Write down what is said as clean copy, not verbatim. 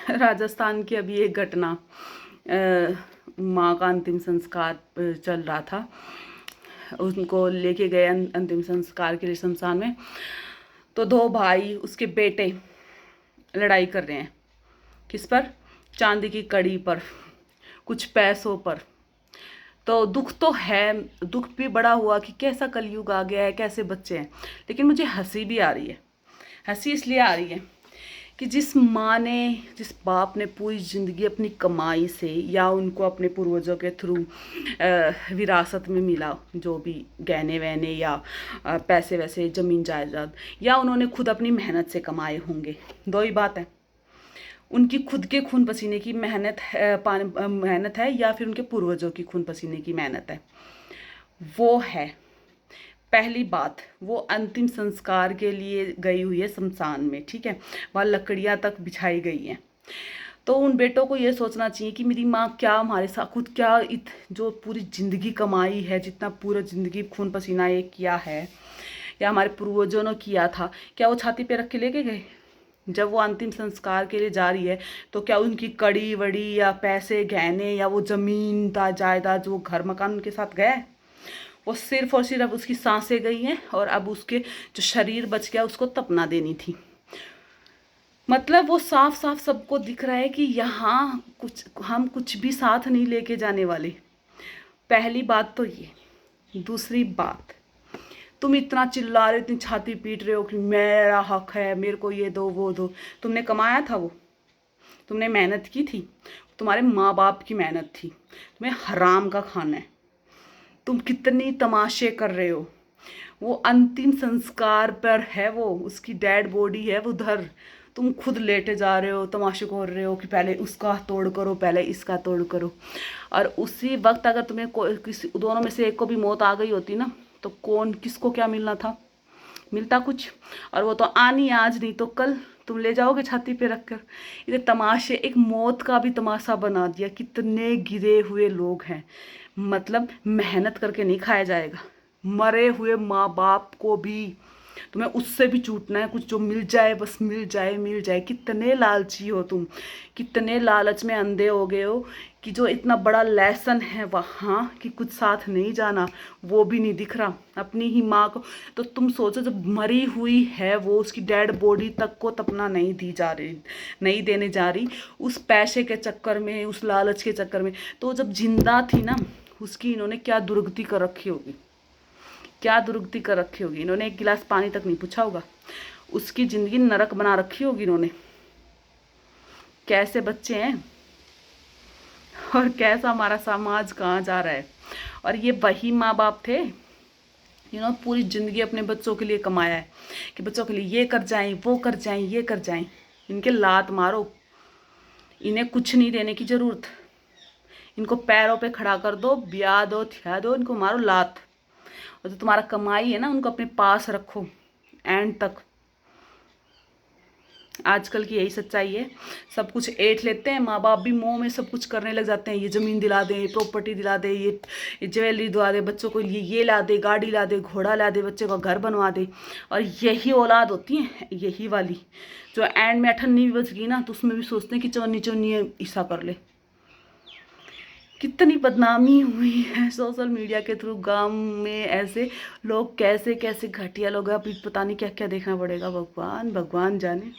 राजस्थान की अभी एक घटना, माँ का अंतिम संस्कार चल रहा था। उनको लेके गए अंतिम संस्कार के लिए शमशान में। तो दो भाई उसके बेटे लड़ाई कर रहे हैं। किस पर? चांदी की कड़ी पर, कुछ पैसों पर। तो दुख तो है, दुख भी बड़ा हुआ कि कैसा कलयुग आ गया है, कैसे बच्चे हैं। लेकिन मुझे हंसी भी आ रही है। हंसी इसलिए आ रही है कि जिस माँ ने, जिस बाप ने पूरी ज़िंदगी अपनी कमाई से या उनको अपने पूर्वजों के थ्रू विरासत में मिला, जो भी गहने वहने या पैसे वैसे, ज़मीन जायदाद, या उन्होंने खुद अपनी मेहनत से कमाए होंगे, दो ही बात है। उनकी खुद के खून पसीने की मेहनत है या फिर उनके पूर्वजों की खून पसीने की मेहनत है, वो है पहली बात। वो अंतिम संस्कार के लिए गई हुई है शमशान में, ठीक है। वहाँ लकड़ियाँ तक बिछाई गई हैं। तो उन बेटों को ये सोचना चाहिए कि मेरी माँ क्या हमारे साथ खुद क्या जो पूरी ज़िंदगी कमाई है, जितना पूरा ज़िंदगी खून पसीना ये किया है या हमारे पूर्वजों ने किया था, क्या वो छाती पे रख के लेके गए? जब वो अंतिम संस्कार के लिए जा रही है तो क्या उनकी कड़ी वड़ी या पैसे गहने या वो ज़मीन जायदाद जो घर मकान उनके साथ गया है? वो सिर्फ और सिर्फ उसकी सांसें गई हैं और अब उसके जो शरीर बच गया उसको तपना देनी थी। मतलब वो साफ साफ सबको दिख रहा है कि यहाँ हम कुछ भी साथ नहीं लेके जाने वाले। पहली बात तो ये। दूसरी बात, तुम इतना चिल्ला रहे हो, इतनी छाती पीट रहे हो कि मेरा हक है, मेरे को ये दो वो दो। तुमने कमाया था वो, तुमने मेहनत की थी, तुम्हारे माँ बाप की मेहनत थी, तुम्हें हराम का खाना है। तुम कितनी तमाशे कर रहे हो। वो अंतिम संस्कार पर है, वो उसकी डेड बॉडी है वो उधर, तुम खुद लेटे जा रहे हो, तमाशे कर रहे हो कि पहले उसका तोड़ करो, पहले इसका तोड़ करो। और उसी वक्त अगर तुम्हें किसी दोनों में से एक को भी मौत आ गई होती ना, तो कौन किसको क्या मिलना था? मिलता कुछ। और वो तो आनी आज नहीं तो कल तुम ले जाओगे छाती पे रखकर। इतने तमाशे, एक मौत का भी तमाशा बना दिया। कितने गिरे हुए लोग हैं। मतलब मेहनत करके नहीं खाया जाएगा। मरे हुए माँ बाप को भी तुम्हें उससे भी छूटना है, कुछ जो मिल जाए बस मिल जाए मिल जाए। कितने लालची हो तुम, कितने लालच में अंधे हो गए हो कि जो इतना बड़ा लेसन है वहाँ कि कुछ साथ नहीं जाना, वो भी नहीं दिख रहा अपनी ही माँ को। तो तुम सोचो, जब मरी हुई है वो, उसकी डेड बॉडी तक को तपना नहीं दी जा रही, नहीं देने जा रही, उस पैसे के चक्कर में, उस लालच के चक्कर में। तो जब जिंदा थी ना, उसकी इन्होंने क्या दुर्गति कर रखी होगी, क्या दुर्गति कर रखी होगी। इन्होंने एक गिलास पानी तक नहीं पूछा होगा, उसकी ज़िंदगी नरक बना रखी होगी इन्होंने। कैसे बच्चे हैं और कैसा हमारा समाज कहाँ जा रहा है। और ये वही माँ बाप थे जिन्होंने पूरी ज़िंदगी अपने बच्चों के लिए कमाया है कि बच्चों के लिए ये कर जाएं, वो कर जाएं, ये कर जाएं। इनके लात मारो, इन्हें कुछ नहीं देने की ज़रूरत। इनको पैरों पे खड़ा कर दो, ब्याह दो, थिया दो, इनको मारो लात। और जो तुम्हारा कमाई है ना, उनको अपने पास रखो एंड तक। आजकल की यही सच्चाई है। सब कुछ ऐंठ लेते हैं, माँ बाप भी मोह में सब कुछ करने लग जाते हैं। ये ज़मीन दिला दे, ये प्रॉपर्टी दिला दे, ये ज्वेलरी दिला दे, बच्चों को ये ला दे, गाड़ी ला दे, घोड़ा ला दे, बच्चे को घर बनवा दे। और यही औलाद होती है, यही वाली जो एंड में 98 बच गई ना, तो उसमें भी सोचते हैं कि चौनी चौनी ईसा कर ले। कितनी बदनामी हुई है सोशल मीडिया के थ्रू। गांव में ऐसे लोग, कैसे कैसे घटिया लोग हैं। अभी पता नहीं क्या क्या देखना पड़ेगा, भगवान भगवान जाने।